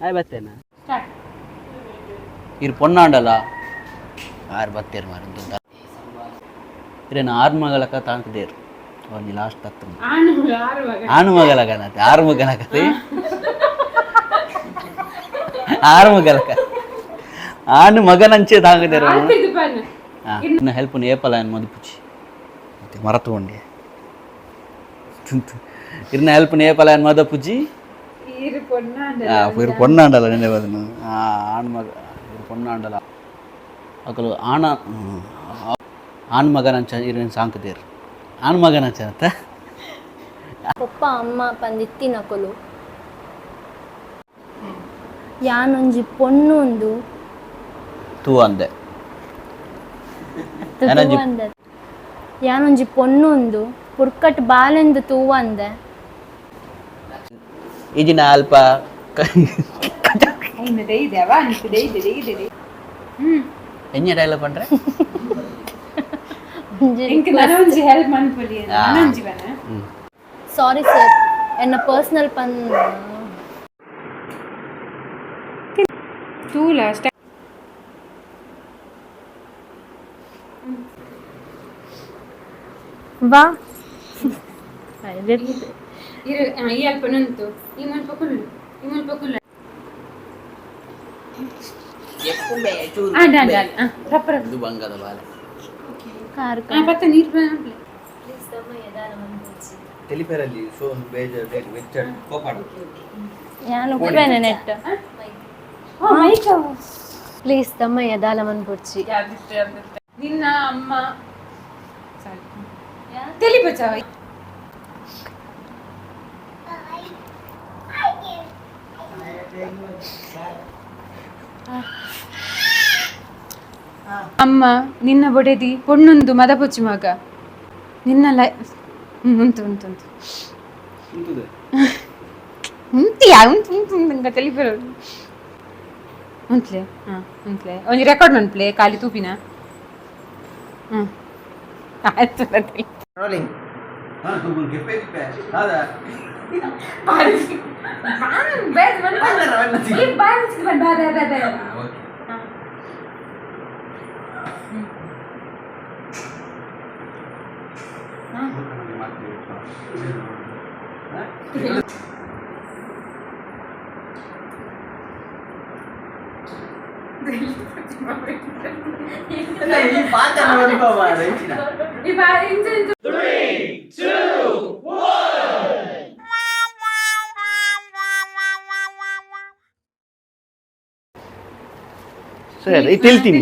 ಆಯ್ ಬರ್ತೇನಾ ಇರು ಪೊನ್ನಾಂಡಲ್ಲ ಆರು ಬತ್ತೇರು ಮಾರಂತ ಇರೇನು ಆರು ಮಗಳ ಕತೆ ಅಂಕದೇರು ಒಂದು ಲಾಸ್ಟ್ ಹತ್ತು ಆನು ಮಗಳ ಕನತೆ ಆರು ಮಗನ ಕತೆ ಆರು ಮಗಳ ಕತೆ ಆನು ಮಗನಂಚೆ ತಾಂಗದೇರು ಇನ್ನು ಹೆಲ್ಪ್ ಏಪಲ ಏನು ಮದುಪುಚ್ಚಿ ಮತ್ತೆ ಮರತುಕೊಂಡೆ ಇನ್ನ ಹೆಲ್ಪ್ ಏಪಲ ಏನು ಮದಪುಚ್ಚಿ ಇರು ಪೊನ್ನಾಂಡಲ್ಲ ನೆನೆ ಬದನು ಆಣ್ ಮಗ ಇರು ಪೊನ್ನಾಂಡಲ್ಲ ಅಕಲು ಆಣ್ ಮಗನಂಚ ಇರೇನು ಸಾಂಕದೇರು ಆಣ್ ಮಗನಂಚ ಅಂತ ಪಪ್ಪ ಅಮ್ಮ ಪಂದಿತ್ತಿನ ಕೊಲು ಯಾನೊಂಜಿ ಪೊಣ್ಣು ಒಂದು ತೂ ಅಂದೆ ಯಾನೊಂಜಿ ಪೊಣ್ಣು ಒಂದು ಪುರ್ಕಟ್ ಬಾಲೆಂದು ತೂವ ಅಂದೆ ಈಜಿನ ಅಲ್ಪ ಎಂಜ ಡೈಲಾಗ್ ಪಂಡ್ರೆ ಸಾರಿ ಸರ್ ಎನ್ನ ಪರ್ಸನಲ್ ಪನ್ ವಾ ಈ ಅಲ್ಪ ನಂತು ಈ ಮುಲ್ಪ ಕುಳ್ಳು ಇದು ಬಂಗದ ಬಾಲೆ ಪತ್ತ ನೀರು ಟೆಲಿಫೇರಲ್ಲಿ ಶೋ ಬೇಜ ವೆಚ್ಚ ಕೋಪಾಡು ನಾನು ಉಪ್ಪೇನೆ ನೆಟ್ ಪ್ಲೀಸ್ ತಮ್ಮ ಎದಾಲ ಮನ್ಪುಡ್ಚಿ ನಿನ್ನ ಅಮ್ಮ ತೆಲಿ ಬಚಾವ ಅಮ್ಮ ನಿನ್ನ ಬೊಡೆದಿ ಪೊಣ್ಣೊಂದು ಮದಪೊಚ್ಚಿ ಮಗ ನಿನ್ನ ಉಂಟು ಉಂಟು ಉಂಟು ಉಂಟಿಯಾ ಉಂಟು ನಂಗೆ ತೆಲಿಪೇರ ಉಂಟ್ಲೆ ಹಾಂ ಉಂಟ್ಲೆ ಒಂಜಿ ರೆಕಾರ್ಡ್ ಮನ್ಪ್ಲೆ ಖಾಲಿ ತೂಪಿನ ಹ್ಞೂ ಆಯ್ತು ರೋಲಿಂಗ್ ಸರಿ ತಿಳಿತೀನಿ